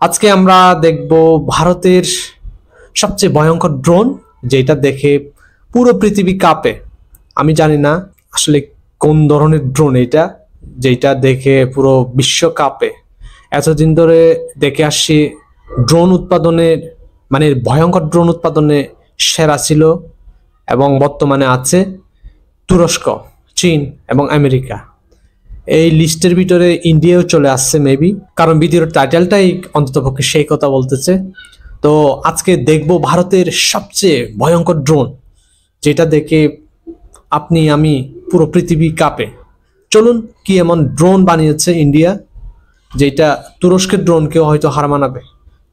আজকে আমরা দেখব ভারতের সবচেয়ে ভয়ঙ্কর ড্রোন, যেটা দেখে পুরো পৃথিবী কাঁপে। আমি জানি না আসলে কোন ধরনের ড্রোন এটা, যেটা দেখে পুরো বিশ্ব কাঁপে। এতদিন ধরে দেখে আসছি ড্রোন উৎপাদনের মানে ভয়ঙ্কর ড্রোন উৎপাদনে সেরা ছিল এবং বর্তমানে আছে তুরস্ক, চীন এবং আমেরিকা। এই লিস্টের ভিতরে ইন্ডিয়াও চলে আসছে মেবি, কারণ ভিডিওর টাইটেলটাই অন্ততপক্ষে সেই কথা বলতেছে। তো আজকে দেখব ভারতের সবচেয়ে ভয়ঙ্কর ড্রোন, যেটা দেখে আপনি আমি পুরো পৃথিবী কাঁপে। চলুন, কি এমন ড্রোন বানিয়েছে ইন্ডিয়া যেটা তুরস্কের ড্রোনকেও হয়তো হার মানাবে।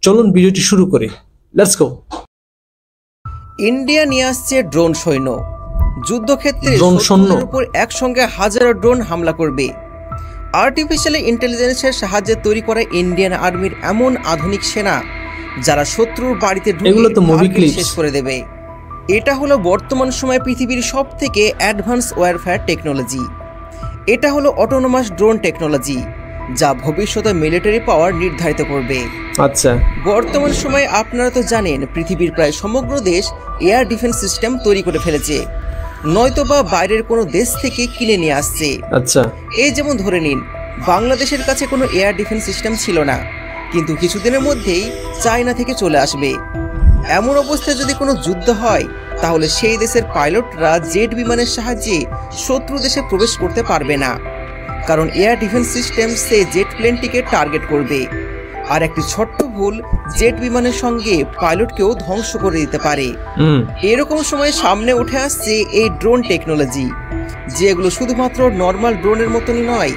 চলুন ভিডিওটি শুরু করি, লেটস গো। ইন্ডিয়া নিয়ে আসছে ড্রোন সৈন্য। যুদ্ধক্ষেত্রে ড্রোন সৈন্য শত্রুদের উপর একসঙ্গে হাজারো ড্রোন হামলা করবে। আর্টিফিশিয়াল ইন্টেলিজেন্সের সাহায্যে তৈরি করা ইন্ডিয়ান আর্মির এমন আধুনিক সেনা যারা শত্রুর বাড়িতে এগুলো তো মুভি ঢুকে ক্লিপ শেষ করে দেবে। এটা হলো বর্তমান সময়ে পৃথিবীর সবথেকে অ্যাডভান্স ওয়্যারফেয়ার টেকনোলজি। এটা হলো অটোনোমাস ড্রোন টেকনোলজি, যা ভবিষ্যতে মিলিটারি পাওয়ার নির্ধারিত করবে। আচ্ছা, বর্তমান সময়ে আপনারা তো জানেন পৃথিবীর প্রায় সমগ্র দেশ এয়ার ডিফেন্স সিস্টেম তৈরি করে ফেলেছে, নয়তোবা বাইরের কোনো দেশ থেকে কিনে নিয়ে আসছে। আচ্ছা, এই যেমন ধরে নিন, বাংলাদেশের কাছে কোনো এয়ার ডিফেন্স সিস্টেম ছিল না, কিন্তু কিছুদিনের মধ্যেই চায়না থেকে চলে আসবে। এমন অবস্থায় যদি কোনো যুদ্ধ হয়, তাহলে সেই দেশের পাইলটরা জেট বিমানের সাহায্যে শত্রু দেশে প্রবেশ করতে পারবে না, কারণ এয়ার ডিফেন্স সিস্টেম সেই জেট প্লেনটিকে টার্গেট করবে। আর একটি ছোট্ট ভুল জেট বিমানের সঙ্গে পাইলটকেও ধ্বংস করে দিতে পারে। এরকম সময় সামনে উঠে আসছে এই ড্রোন টেকনোলজি, যেগুলো শুধুমাত্র নর্মাল ড্রোনের মতনই নয়,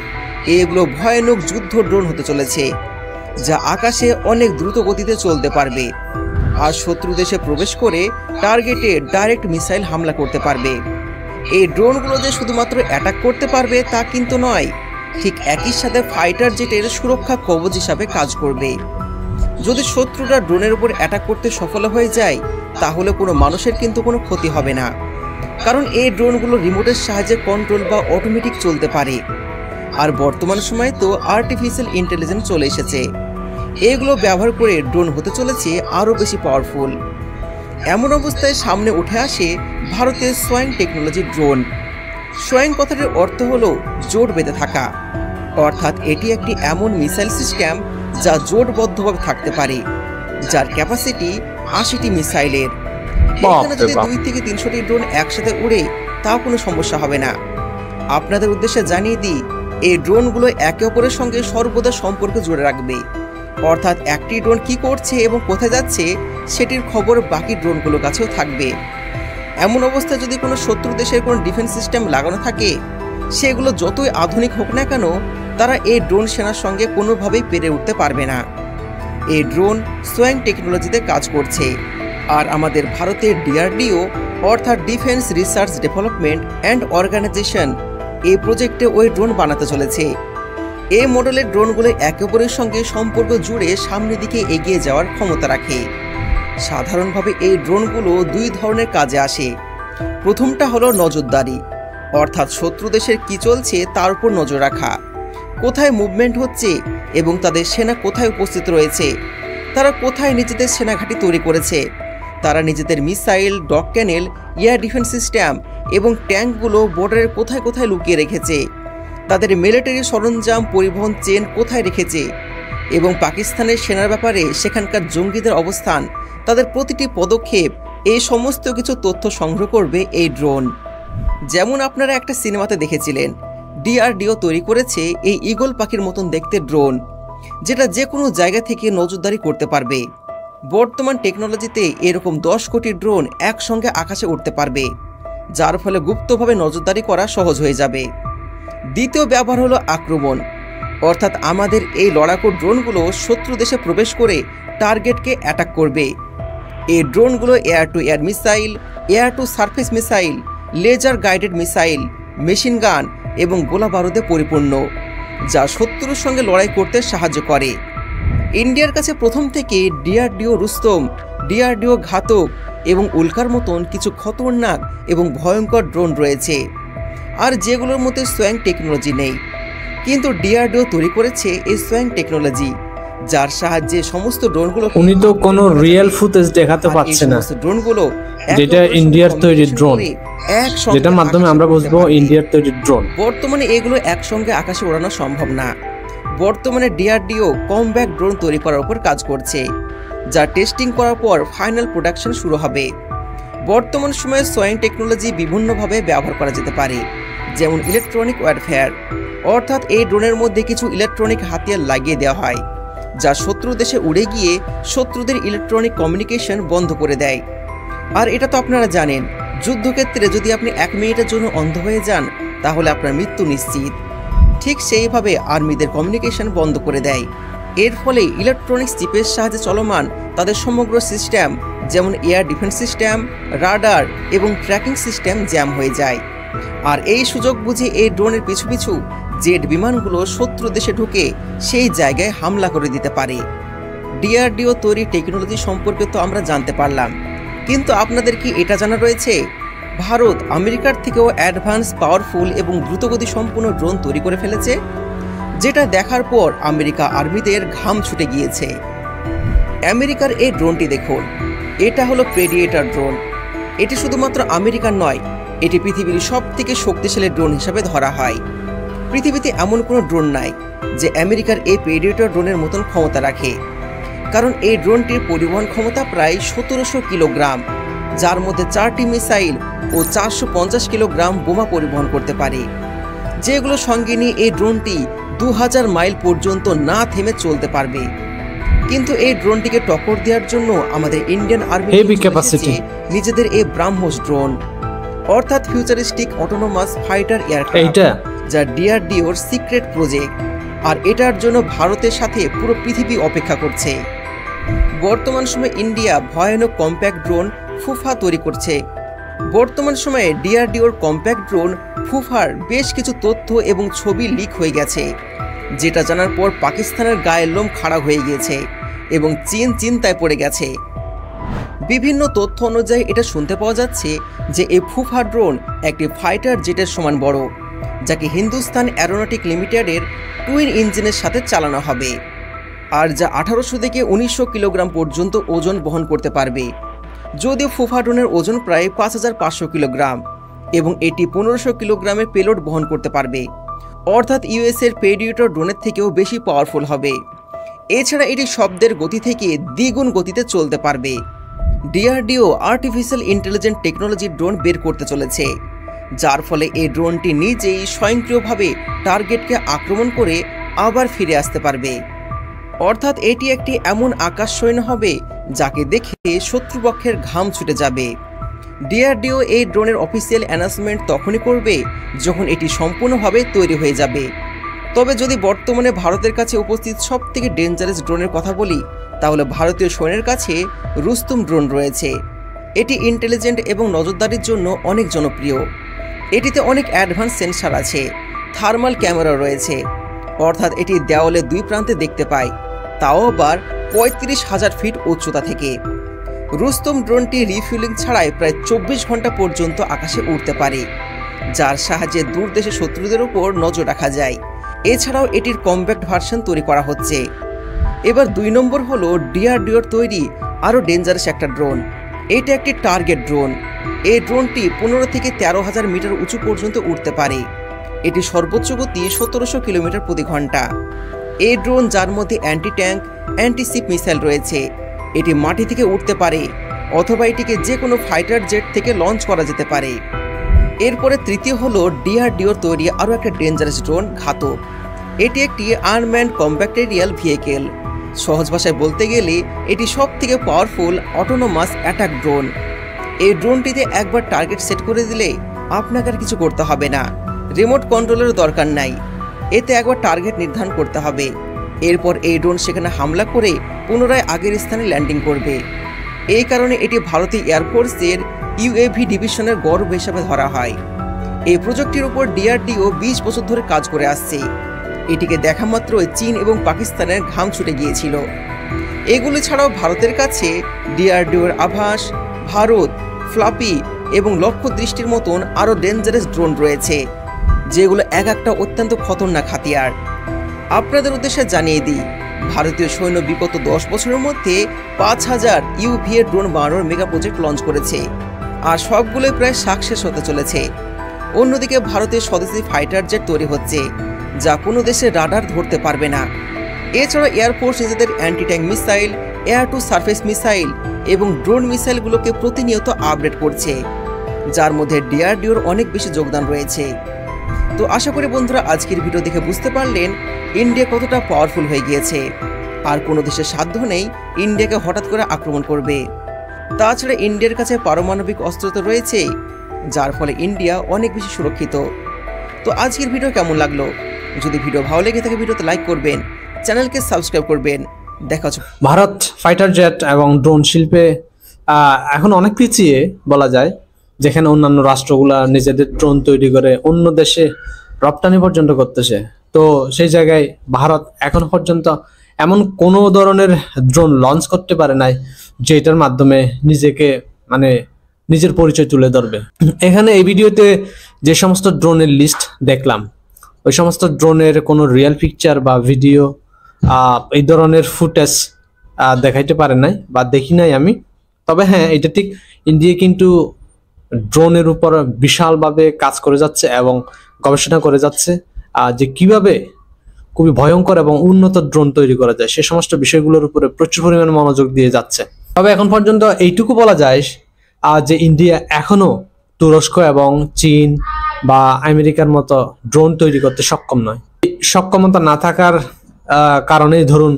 এগুলো ভয়ানক যুদ্ধ ড্রোন হতে চলেছে, যা আকাশে অনেক দ্রুত গতিতে চলতে পারবে আর শত্রু দেশে প্রবেশ করে টার্গেটে ডাইরেক্ট মিসাইল হামলা করতে পারবে। এই ড্রোনগুলো যে শুধুমাত্র অ্যাটাক করতে পারবে তা কিন্তু নয়, ঠিক একই সাথে ফাইটার জেটের সুরক্ষা কবচ হিসাবে কাজ করবে। যদি শত্রুরা ড্রোনের উপর অ্যাটাক করতে সফল হয়ে যায়, তাহলে কোনো মানুষের কিন্তু কোনো ক্ষতি হবে না, কারণ এই ড্রোনগুলো রিমোটের সাহায্যে কন্ট্রোল বা অটোমেটিক চলতে পারে। আর বর্তমান সময়ে তো আর্টিফিশিয়াল ইন্টেলিজেন্স চলে এসেছে, এগুলো ব্যবহার করে ড্রোন হতে চলেছে আরও বেশি পাওয়ারফুল। এমন অবস্থায় সামনে উঠে আসে ভারতের সোয়িং টেকনোলজি ড্রোন। সোয়িং কথাটির অর্থ হলো জোট বেঁধে থাকা, অর্থাৎ এটি একটি এমন মিসাইল সিস্টেম যা জোটবদ্ধভাবে থাকতে পারে, যার ক্যাপাসিটি 80টি মিসাইলের। এখানে যদি 2 থেকে 300টি ড্রোন একসাথে উড়ে, তাও কোনো সমস্যা হবে না। আপনাদের উদ্দেশ্যে জানিয়ে দিই, এই ড্রোনগুলো একে অপরের সঙ্গে সর্বদা সম্পর্ক জুড়ে রাখবে, অর্থাৎ একটি ড্রোন কি করছে এবং কোথায় যাচ্ছে সেটির খবর বাকি ড্রোনগুলোর কাছেও থাকবে। এমন অবস্থায় যদি কোনো শত্রু দেশের কোনো ডিফেন্স সিস্টেম লাগানো থাকে, সেগুলো যতই আধুনিক হোক না কেন, তারা এই ড্রোন সেনার সঙ্গে কোনোভাবেই পেরে উঠতে পারবে না। এই ড্রোন সোয়িং টেকনোলজিতে কাজ করছে, আর আমাদের ভারতের ডিআরডিও অর্থাৎ defence research development and organisation এই প্রজেক্টে ওই ড্রোন বানাতে চলেছে। এই মডেলের ড্রোনগুলো একে অপরের সঙ্গে সম্পর্ক জুড়ে সামনের দিকে এগিয়ে যাওয়ার ক্ষমতা রাখে। সাধারণভাবে এই ড্রোনগুলো 2 ধরনের কাজে আসে। প্রথমটা হলো নজরদারি, অর্থাৎ শত্রু দেশের কী চলছে তার উপর নজর রাখা, কোথায় মুভমেন্ট হচ্ছে এবং তাদের সেনা কোথায় উপস্থিত রয়েছে, তারা কোথায় নিজেদের সেনাঘাঁটি তৈরি করেছে, তারা নিজেদের মিসাইল, ডগ ক্যানেল, এয়ার ডিফেন্স সিস্টেম এবং ট্যাঙ্কগুলো বর্ডারের কোথায় কোথায় লুকিয়ে রেখেছে, তাদের মিলিটারি সরঞ্জাম পরিবহন চেন কোথায় রেখেছে, এবং পাকিস্তানের সেনার ব্যাপারে সেখানকার জঙ্গিদের অবস্থান, তাদের প্রতিটি পদক্ষেপ, এই সমস্ত কিছু তথ্য সংগ্রহ করবে এই ড্রোন। যেমন আপনারা একটা সিনেমাতে দেখেছিলেন, ডিআরডিও তৈরি করেছে এই ঈগল পাখির মতন দেখতে ড্রোন, যেটা যে কোনো জায়গা থেকে নজরদারি করতে পারবে। বর্তমান টেকনোলজিতে এরকম 10 কোটি ড্রোন একসঙ্গে আকাশে উঠতে পারবে, যার ফলে গুপ্তভাবে নজরদারি করা সহজ হয়ে যাবে। দ্বিতীয় ব্যবহার হলো আক্রমণ, অর্থাৎ আমাদের এই লড়াকু ড্রোনগুলো শত্রু দেশে প্রবেশ করে টার্গেটকে অ্যাটাক করবে। এই ড্রোনগুলো air to air missile, air to surface missile, laser guided missile, machine gun এবং গোলা বারুদে পরিপূর্ণ, যা শত্রুর সঙ্গে লড়াই করতে সাহায্য করে। ইন্ডিয়ার কাছে প্রথম থেকে ডিআরডিও রুস্তম, ডিআরডিও ঘাতক এবং উল্কার মতন কিছু খতরনাক এবং ভয়ঙ্কর ড্রোন রয়েছে, আর যেগুলোর মধ্যে সোয়িং টেকনোলজি নেই। কিন্তু ডিআরডিও তৈরি করেছে এই সোয়িং টেকনোলজি, যার সাহায্যে সমস্ত ড্রোনগুলো উনি তো কোনো রিয়েল ফুটেজ দেখাতে পাচ্ছে না, ড্রোনগুলো যেটা ইন্ডিয়ার তৈরি ড্রোন, যেটার মাধ্যমে আমরা বুঝবো ইন্ডিয়ার তৈরি ড্রোন। বর্তমানে এগুলো একসঙ্গে আকাশে ওড়ানো সম্ভব না। বর্তমানে ডিআরডিও কমব্যাক ড্রোন তৈরি করার উপর কাজ করছে, যা টেস্টিং করার পর ফাইনাল প্রোডাকশন শুরু হবে। বর্তমান সময়ে সোয়িং টেকনোলজি বিভিন্নভাবে ব্যবহার করা যেতে পারে, যেমন ইলেকট্রনিক ওয়ারফেয়ার, অর্থাৎ এই ড্রোনের মধ্যে কিছু ইলেকট্রনিক হাতিয়ার লাগিয়ে দেওয়া হয়, যা শত্রু দেশে উড়ে গিয়ে শত্রুদের ইলেকট্রনিক কমিউনিকেশন বন্ধ করে দেয়। আর এটা তো আপনারা জানেন, যুদ্ধক্ষেত্রে যদি আপনি 1 মিনিটের জন্য অন্ধ হয়ে যান তাহলে আপনার মৃত্যু নিশ্চিত। ঠিক সেইভাবে আর্মিদের কমিউনিকেশন বন্ধ করে দেয়। এর ফলে ইলেকট্রনিক্স চিপের সাহায্যে চলমান তাদের সমগ্র সিস্টেম, যেমন এয়ার ডিফেন্স সিস্টেম, রাডার এবং ট্র্যাকিং সিস্টেম জ্যাম হয়ে যায়। আর এই সুযোগ বুঝে এই ড্রোনের পিছু পিছু জেট বিমানগুলো শত্রু দেশে ঢুকে সেই জায়গায় হামলা করে দিতে পারে। ডিআরডিও তৈরি টেকনোলজি সম্পর্কে তো আমরা জানতে পারলাম, কিন্তু আপনাদের কি এটা জানা রয়েছে ভারত আমেরিকার থেকেও অ্যাডভান্স, পাওয়ারফুল এবং দ্রুতগতি সম্পন্ন ড্রোন তৈরি করে ফেলেছে, যেটা দেখার পর আমেরিকা আর্মিদের ঘাম ছুটে গিয়েছে। আমেরিকার এই ড্রোনটি দেখুন, এটা হলো প্রেডিয়েটর ড্রোন। এটি শুধুমাত্র আমেরিকার নয়, এটি পৃথিবীর সবথেকে শক্তিশালী ড্রোন হিসাবে ধরা হয়। পৃথিবীতে এমন কোনো ড্রোন নাই যে আমেরিকার এই প্রেডিয়েটর ড্রোনের মতন ক্ষমতা রাখে, কারণ এই ড্রোনটির পরিবহন ক্ষমতা প্রায় 1700 কিলোগ্রাম, যার মধ্যে 4টি মিসাইল ও 450 কিলোগ্রাম বোমা পরিবহন করতে পারে, যেগুলো সঙ্গে নিয়ে এই ড্রোনটি 2000 মাইল পর্যন্ত না থেমে চলতে পারবে। কিন্তু এই ড্রোনটিকে টক্কর দেওয়ার জন্য আমাদের ইন্ডিয়ান আর্মি নিজেদের এই ব্রাহ্মস ড্রোন, অর্থাৎ ফিউচারিস্টিক অটোনোমাস ফাইটার এয়ারক্রাফট, যা ডিআরডিওর সিক্রেট প্রজেক্ট। আর এটার জন্য ভারতের সাথে পুরো পৃথিবী অপেক্ষা করছে। বর্তমান সময়ে ইন্ডিয়া ভয়ানক কম্প্যাক্ট ড্রোন ফুফা তৈরি করছে। বর্তমান সময়ে ডিআরডিওর কম্প্যাক্ট ড্রোন ফুফার বেশ কিছু তথ্য এবং ছবি লিক হয়ে গেছে, যেটা জানার পর পাকিস্তানের গায়ের লোম খাড়া হয়ে গিয়েছে এবং চীন চিন্তায় পড়ে গেছে। বিভিন্ন তথ্য অনুযায়ী এটা শুনতে পাওয়া যাচ্ছে যে এই ফুফা ড্রোন একটি ফাইটার জেটের সমান বড়, যাকে হিন্দুস্তান অ্যারোনটিক লিমিটেডের টুইন ইঞ্জিনের সাথে চালানো হবে, আর যা 1800 থেকে 1900 কিলোগ্রাম পর্যন্ত ওজন বহন করতে পারবে। যদিও ফুফা ড্রোনের ওজন প্রায় 5500 কিলোগ্রাম এবং এটি 1500 কিলোগ্রামের পেলোড বহন করতে পারবে, অর্থাৎ ইউএস এর প্রেডিয়েটর ড্রোনের থেকেও বেশি পাওয়ারফুল হবে। এছাড়া এটি শব্দের গতি থেকে দ্বিগুণ গতিতে চলতে পারবে। DRDO artificial intelligent technology drone বের করতে চলেছে, যার ফলে এই ড্রোনটি নিজেই স্বয়ংক্রিয়ভাবে টার্গেটকে আক্রমণ করে আবার ফিরে আসতে পারবে। অর্থাৎ এটি একটি এমন আকাশ সৈন্য হবে যাকে দেখে শত্রুপক্ষের ঘাম ছুটে যাবে। ডিআরডিও এই ড্রোনের অফিসিয়াল অ্যানাউন্সমেন্ট তখনই করবে যখন এটি সম্পূর্ণভাবে তৈরি হয়ে যাবে। তবে যদি বর্তমানে ভারতের কাছে উপস্থিত সবথেকে ডেঞ্জারাস ড্রোনের কথা বলি, তাহলে ভারতীয় সৈন্যের কাছে রুস্তুম ড্রোন রয়েছে। এটি ইন্টেলিজেন্ট এবং নজরদারির জন্য অনেক জনপ্রিয়। এটিতে অনেক অ্যাডভান্স সেন্সার আছে, থার্মাল ক্যামেরা রয়েছে, অর্থাৎ এটি দেওয়ালে 2 প্রান্তে দেখতে পায়, তাও আবার 35,000 ফিট উচ্চতা থেকে। রুস্তম ড্রোনটি রিফুয়েলিং ছাড়াই প্রায় 24 ঘন্টা পর্যন্ত আকাশে উড়তে পারে, যার সাহায্যে দূর দেশে শত্রুদের উপর নজর রাখা যায়। এছাড়াও এটির কম্প্যাক্ট ভার্সন তৈরি করা হচ্ছে। এবার 2 নম্বর হলো ডিআরডিওর তৈরি আরও ডেঞ্জারাস একটা ড্রোন। এটা একটি টার্গেট ড্রোন। এই ড্রোনটি 15 থেকে 13,000 মিটার উঁচু পর্যন্ত উঠতে পারে। এটি সর্বোচ্চ গতি 1700 কিলোমিটার প্রতি ঘন্টা। এই ড্রোন, যার মধ্যে anti tank, anti sheep missile রয়েছে, এটি মাটি থেকে উঠতে পারে অথবা এটিকে যে কোনো ফাইটার জেট থেকে লঞ্চ করা যেতে পারে। এরপরে তৃতীয় হলো ডিআরডিওর তৈরি আরও একটা ডেঞ্জারাস ড্রোন, ঘাতক। এটি একটি আনম্যান্ড কম্প্যাক্ট এরিয়াল ভেহিকেল। সহজ ভাষায় বলতে গেলে এটি সবথেকে পাওয়ারফুল অটোনোমাস অ্যাটাক ড্রোন। এই ড্রোনটিতে একবার টার্গেট সেট করে দিলে আপনাকে আর কিছু করতে হবে না, রিমোট কন্ট্রোলের দরকার নাই। এতে একবার টার্গেট নির্ধারণ করতে হবে, এরপর এই ড্রোন সেখানে হামলা করে পুনরায় আগের স্থানে ল্যান্ডিং করবে। এই কারণে এটি ভারতীয় এয়ারফোর্সের ইউএভি ডিভিশনের গর্ব হিসাবে ধরা হয়। এই প্রজেক্টটির উপর ডিআরডিও 20 বছর ধরে কাজ করে আসছে। এটিকে দেখা মাত্র চীন এবং পাকিস্তানের ঘাম ছুটে গিয়েছিল। এগুলি ছাড়াও ভারতের কাছে ডিআরডিওর আভাস, ভারত, ফ্লাপি এবং লক্ষ্য দৃষ্টির মতন আরও ডেঞ্জারাস ড্রোন রয়েছে, যেগুলো এক একটা অত্যন্ত খতরনাক হাতিয়ার। আপনাদের উদ্দেশ্যে জানিয়ে দিই, ভারতীয় সৈন্য বিগত 10 বছরের মধ্যে 5000 ইউভিএ ড্রোন বানানোর মেগা প্রজেক্ট লঞ্চ করেছে, আর সবগুলোই প্রায় সাকসেস হতে চলেছে। অন্যদিকে ভারতের স্বদেশী ফাইটার জেট তৈরি হচ্ছে, যা কোনো দেশের রাডার ধরতে পারবে না। এছাড়া এয়ারফোর্স নিজেদের anti tank missile, air to surface missile এবং ড্রোন মিসাইলগুলোকে প্রতিনিয়ত আপডেট করছে, যার মধ্যে ডিআরডিওর অনেক বেশি যোগদান রয়েছে। তো আশা করি বন্ধুরা আজকের ভিডিও দেখে বুঝতে পারলেন ইন্ডিয়া কতটা পাওয়ারফুল হয়ে গিয়েছে, আর কোনো দেশের সাধ্য নেই ইন্ডিয়াকে হঠাৎ করে আক্রমণ করবে। তাছাড়া ইন্ডিয়ার কাছে পারমাণবিক অস্ত্র তো রয়েছে, যার ফলে ইন্ডিয়া অনেক বেশি সুরক্ষিত। তো আজকের ভিডিও কেমন লাগলো? যদি ভিডিও ভালো লেগে থাকে ভিডিওতে লাইক করবেন, চ্যানেলকে সাবস্ক্রাইব করবেন। দেখা হচ্ছে। ভারত ফাইটার জেট এবং ড্রোন শিল্পে এখন অনেক পিছিয়ে বলা যায়, যেখানে অন্যান্য রাষ্ট্রগুলা নিজেদের ড্রোন তৈরি করে অন্য দেশে রপ্তানি পর্যন্ত করতেছে। তো সেই জায়গায় ভারত এখনো পর্যন্ত এমন কোনো ধরনের ড্রোন লঞ্চ করতে পারে নাই যেটার মাধ্যমে নিজেকে নিজের পরিচয় তুলে ধরবে। এখানে এই ভিডিওতে যে সমস্ত ড্রোনের লিস্ট দেখলাম, ওই সমস্ত ড্রোনের কোনো রিয়েল পিকচার বা ভিডিও এই ধরনের ফুটেজ দেখাইতে পারে নাই বা দেখি নাই আমি। তবে হ্যাঁ, এটা ঠিক, ইন্ডিয়া কিন্তু ড্রোনের উপর বিশালভাবে কাজ করে যাচ্ছে এবং গবেষণা করে যাচ্ছে যে কিভাবে খুবই ভয়ঙ্কর এবং উন্নত ড্রোন তৈরি করা যায়, সে সমস্ত বিষয়গুলোর উপরে প্রচুর পরিমাণে মনোযোগ দিয়ে যাচ্ছে। তবে এখন পর্যন্ত এইটুকু বলা যায় যে ইন্ডিয়া এখনো তুরস্ক এবং চীন বা আমেরিকার মতো ড্রোন তৈরি করতে সক্ষম নয়। সক্ষমতা না থাকার কারণেই ধরুন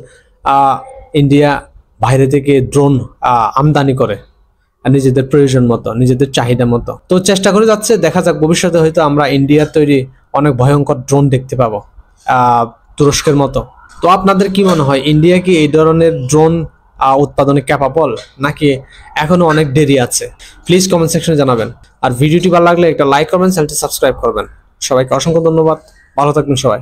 ইন্ডিয়া বাইরে থেকে ড্রোন আমদানি করে নিজেদের প্রয়োজন মতো, নিজেদের চাহিদা মতো। তো চেষ্টা করে যাচ্ছে, দেখা যাক ভবিষ্যতে হয়তো আমরা ইন্ডিয়ার তৈরি অনেক ভয়ঙ্কর ড্রোন দেখতে পাবো তুরস্কের মতো। তো আপনাদের কি মনে হয়, ইন্ডিয়া কি এই ধরনের ড্রোন উৎপাদনে ক্যাপাবল, নাকি এখনো অনেক দেরি আছে? প্লিজ কমেন্ট সেকশনে জানাবেন। আর ভিডিওটি ভালো লাগলে একটা লাইক করবেন, চ্যানেলটি সাবস্ক্রাইব করবেন। সবাইকে অসংখ্য ধন্যবাদ, ভালো থাকবেন সবাই।